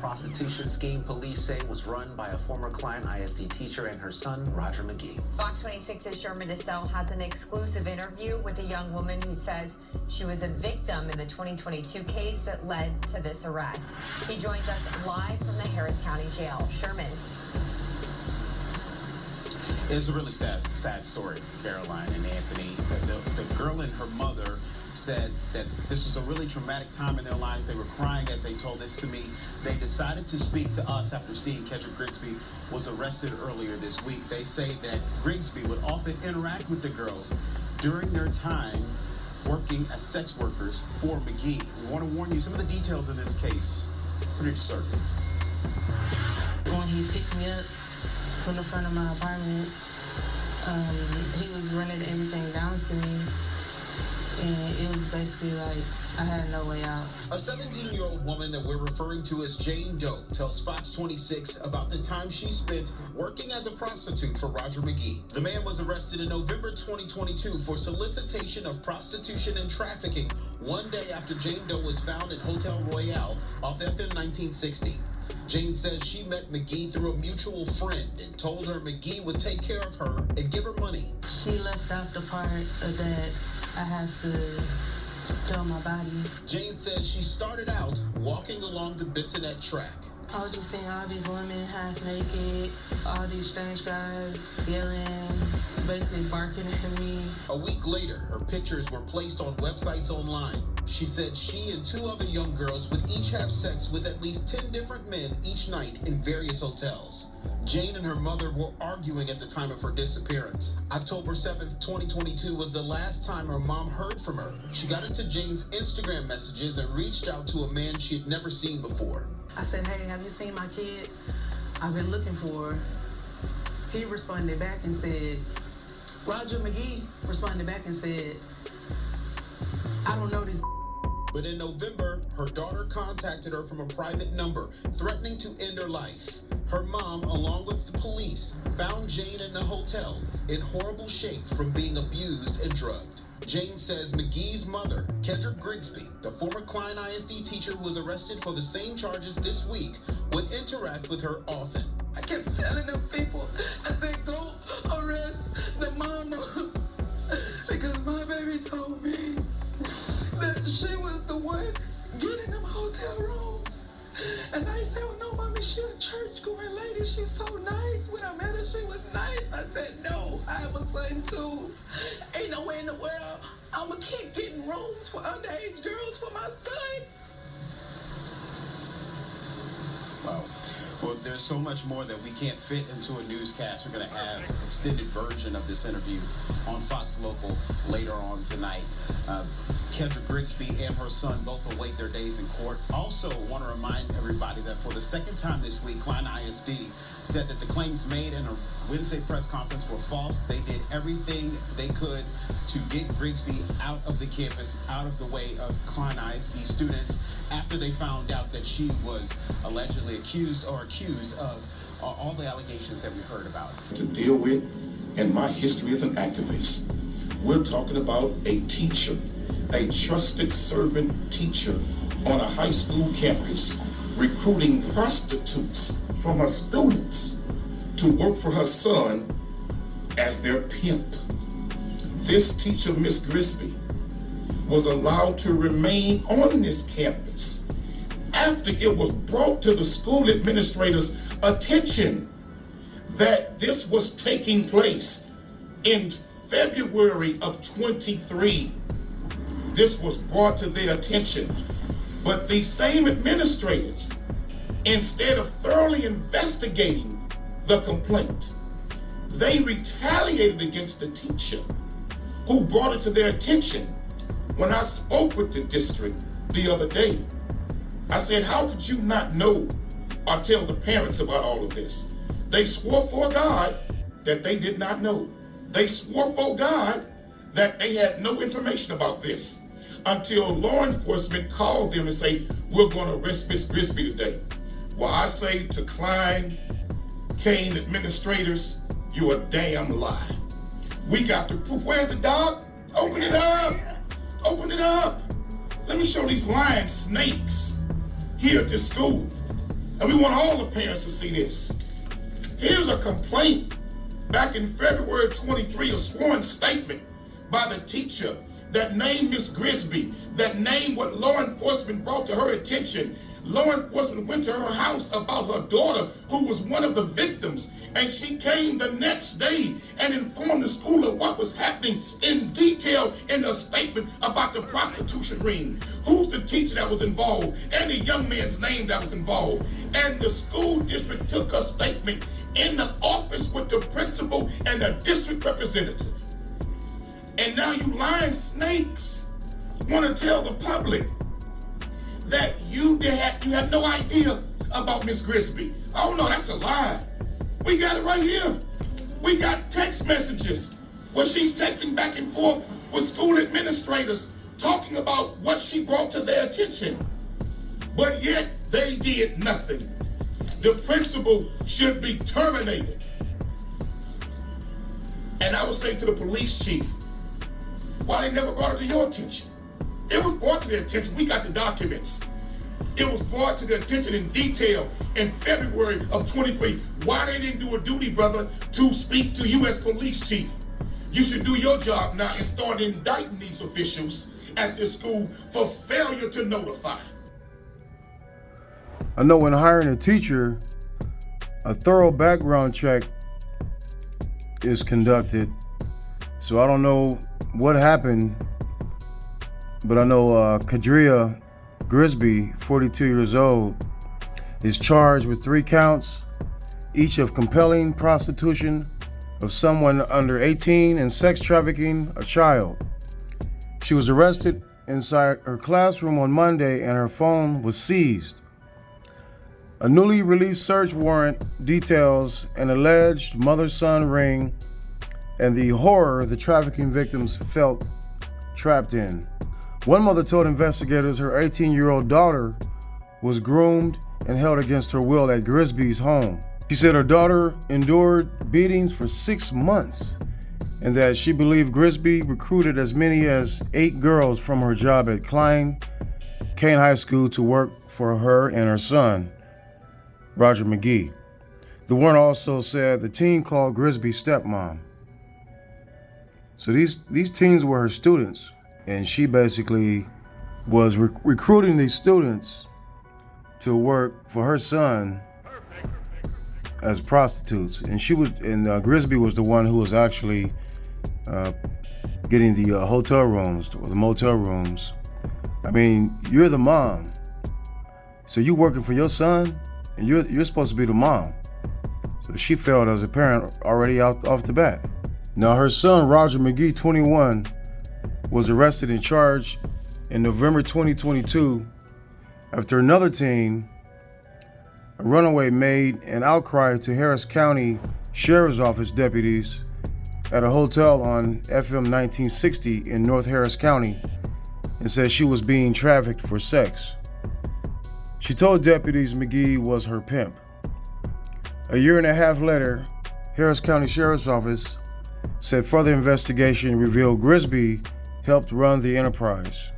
prostitution scheme police say was run by a former Klein ISD teacher and her son, Roger McGee. Fox 26's Sherman DeSalle has an exclusive interview with a young woman who says she was a victim in the 2022 case that led to this arrest. He joins us live from the Harris County Jail. Sherman. It's a really sad story, Caroline and Anthony. The girl and her mother said that this was a really traumatic time in their lives. They were crying as they told this to me. They decided to speak to us after seeing Kendra Grigsby was arrested earlier this week. They say that Grigsby would often interact with the girls during their time working as sex workers for McGee. We want to warn you, some of the details in this case, pretty disturbing. When he picked me up from the front of my apartment, he was running everything down to me, and it was basically like I had no way out. A 17-year-old woman that we're referring to as Jane Doe tells Fox 26 about the time she spent working as a prostitute for Roger McGee. The man was arrested in November 2022 for solicitation of prostitution and trafficking, one day after Jane Doe was found in Hotel Royale off FM 1960. Jane says she met McGee through a mutual friend and told her McGee would take care of her and give her money. She left out the part that I had to sell my body. Jane says she started out walking along the Bissonnet track. I was just seeing all these women half naked, all these strange guys yelling, basically barking at me. A week later, her pictures were placed on websites online. She said she and two other young girls would each have sex with at least 10 different men each night in various hotels. Jane and her mother were arguing at the time of her disappearance. October 7th, 2022 was the last time her mom heard from her. She got into Jane's Instagram messages and reached out to a man she had never seen before. I said, hey, have you seen my kid? I've been looking for her. He responded back and said, Roger McGee responded back and said, I don't know this. But in November, her daughter contacted her from a private number, threatening to end her life. Her mom, along with the police, found Jane in the hotel in horrible shape from being abused and drugged. Jane says McGee's mother, Kendra Grigsby, the former Klein ISD teacher who was arrested for the same charges this week, would interact with her often. I kept telling them people, I said, go arrest the mama, because my baby told me that she was the one getting them hotel rooms. And I said, well, no, mommy, she a church-going lady. She's so nice. When I met her, she was nice. I said, no, I have a son, too. Ain't no way in the world I'm going to keep getting rooms for underage girls for my son. Wow. Well, there's so much more that we can't fit into a newscast. We're going to have an extended version of this interview on Fox Local later on tonight. Kendra Grigsby and her son both await their days in court. Also want to remind everybody that for the second time this week, Klein ISD said that the claims made in a Wednesday press conference were false. They did everything they could to get Grigsby out of the campus, out of the way of Klein ISD students, after they found out that she was allegedly accused of all the allegations that we heard about. To deal with, and my history as an activist, we're talking about a teacher, a trusted servant teacher on a high school campus, recruiting prostitutes from her students to work for her son as their pimp. This teacher, Miss Grigsby, was allowed to remain on this campus after it was brought to the school administrator's attention that this was taking place in February of 23. This was brought to their attention, but these same administrators, instead of thoroughly investigating the complaint, they retaliated against the teacher who brought it to their attention. When I spoke with the district the other day, I said, how could you not know or tell the parents about all of this? They swore for God that they did not know. They swore for God that they had no information about this until law enforcement called them and say, we're going to arrest Miss Grigsby today. Well, I say to Klein, Kane administrators, you a damn lie. We got the proof. Where's the dog? Open it up. Open it up. Let me show these lying snakes here at this school. And we want all the parents to see this. Here's a complaint back in February 23, a sworn statement by the teacher that named Miss Grisby, that named what law enforcement brought to her attention. Law enforcement went to her house about her daughter, who was one of the victims, and she came the next day and informed the school of what was happening in detail in a statement about the prostitution ring, who's the teacher that was involved, and the young man's name that was involved. And the school district took a statement in the office with the principal and the district representative. And now you lying snakes want to tell the public that you had no idea about Miss Grisby. Oh no, that's a lie. We got it right here. We got text messages where she's texting back and forth with school administrators talking about what she brought to their attention. But yet they did nothing. The principal should be terminated. And I would say to the police chief, why they never brought it to your attention? It was brought to their attention. We got the documents. It was brought to their attention in detail in February of 23. Why they didn't do a duty, brother, to speak to U.S. Police Chief? You should do your job now and start indicting these officials at this school for failure to notify. I know when hiring a teacher, a thorough background check is conducted. So I don't know what happened, but I know Kadria Grisby, 42 years old, is charged with 3 counts, each of compelling prostitution of someone under 18 and sex trafficking a child. She was arrested inside her classroom on Monday and her phone was seized. A newly released search warrant details an alleged mother-son ring and the horror the trafficking victims felt trapped in. One mother told investigators her 18-year-old daughter was groomed and held against her will at Grisby's home. She said her daughter endured beatings for 6 months and that she believed Grisby recruited as many as 8 girls from her job at Kane High School to work for her and her son, Roger McGee. The warrant also said the teen called Grisby's stepmom. So these teens were her students, and she basically was recruiting these students to work for her son as prostitutes. And Grisby was the one who was actually getting the hotel rooms or the motel rooms. I mean, you're the mom, so you working for your son, and you're supposed to be the mom. So she failed as a parent already off the bat. Now her son, Roger McGee, 21, was arrested and charged in November 2022 after another teen, a runaway, made an outcry to Harris County Sheriff's Office deputies at a hotel on FM 1960 in North Harris County and said she was being trafficked for sex. She told deputies McGee was her pimp. A year and a half later, Harris County Sheriff's Office said further investigation revealed Grisby helped run the enterprise.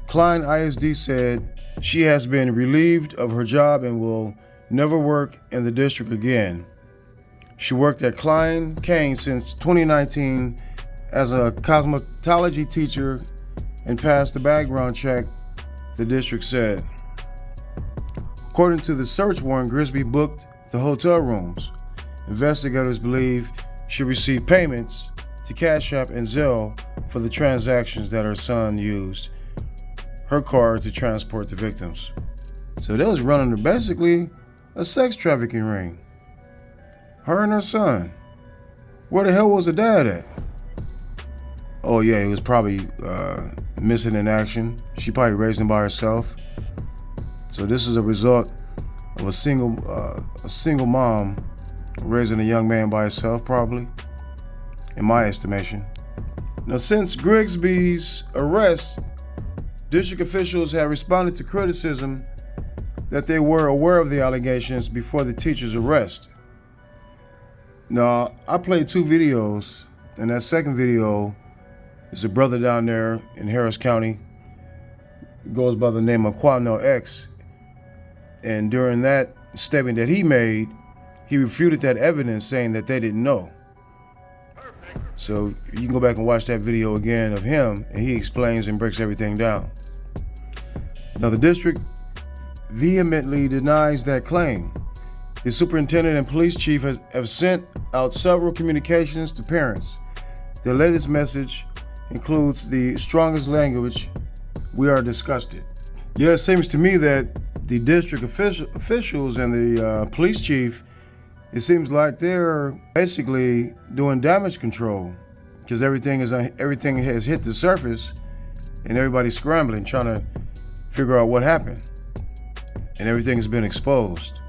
Klein ISD said she has been relieved of her job and will never work in the district again. She worked at Kane since 2019 as a cosmetology teacher and passed the background check, the district said. According to the search warrant, Grisby booked the hotel rooms. Investigators believe she received payments to Cash App and Zelle for the transactions that her son used her car to transport the victims. So they was running basically a sex trafficking ring. Her and her son. Where the hell was the dad at? Oh yeah, he was probably missing in action. She probably raised him by herself. So this is a result of a single mom raising a young man by herself, probably, in my estimation. Now, since Grisby's arrest, district officials have responded to criticism that they were aware of the allegations before the teacher's arrest. Now, I played 2 videos, and that second video is a brother down there in Harris County, goes by the name of Quanell X, And during that statement that he made, he refuted that evidence, saying that they didn't know. So you can go back and watch that video again of him, and he explains and breaks everything down. Now, the district vehemently denies that claim. The superintendent and police chief have sent out several communications to parents. The latest message includes the strongest language: "We are disgusted." Yeah, it seems to me that the district officials and the police chief, it seems like they're basically doing damage control, because everything has hit the surface, and everybody's scrambling, trying to figure out what happened, and everything's been exposed.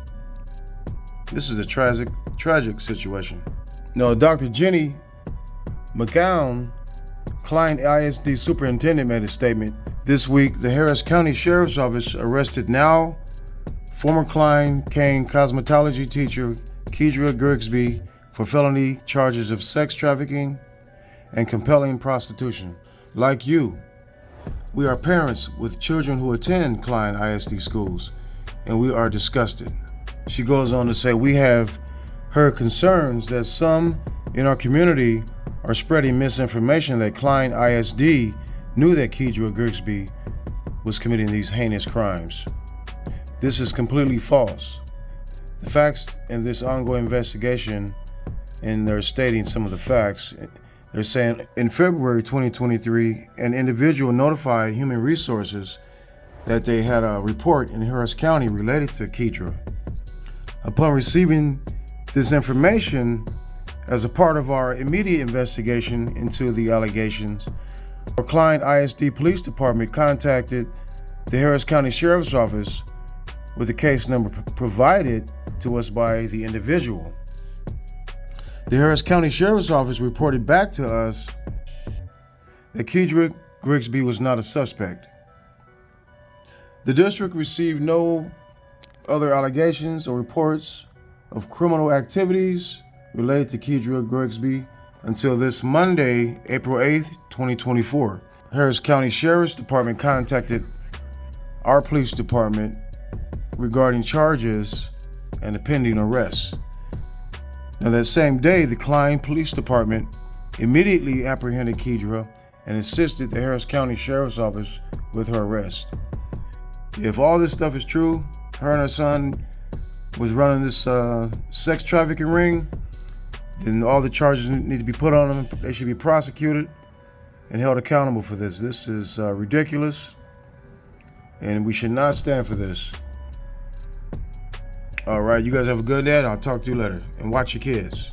This is a tragic situation. Now, Dr. Jenny McGowan, Klein ISD superintendent, made a statement this week. The Harris County Sheriff's Office arrested now former Klein Kane cosmetology teacher Kedra Grigsby for felony charges of sex trafficking and compelling prostitution. Like you, we are parents with children who attend Klein ISD schools, and we are disgusted. She goes on to say, we have heard concerns that some in our community are spreading misinformation that Klein ISD knew that Kedra Grigsby was committing these heinous crimes. This is completely false. The facts in this ongoing investigation, and they're stating some of the facts, they're saying in February 2023, an individual notified Human Resources that they had a report in Harris County related to Kedra. Upon receiving this information, as a part of our immediate investigation into the allegations, our Klein ISD Police Department contacted the Harris County Sheriff's Office with the case number provided to us by the individual. The Harris County Sheriff's Office reported back to us that Kedra Grigsby was not a suspect. The district received no other allegations or reports of criminal activities related to Kedra Grigsby until this Monday, April 8th, 2024. Harris County Sheriff's Department contacted our police department regarding charges and a pending arrest. Now, that same day, the Klein Police Department immediately apprehended Kedra and assisted the Harris County Sheriff's Office with her arrest. If all this stuff is true, her and her son was running this sex trafficking ring, then all the charges need to be put on them. They should be prosecuted and held accountable for this. This is ridiculous, and we should not stand for this. All right, you guys have a good day. I'll talk to you later, and watch your kids.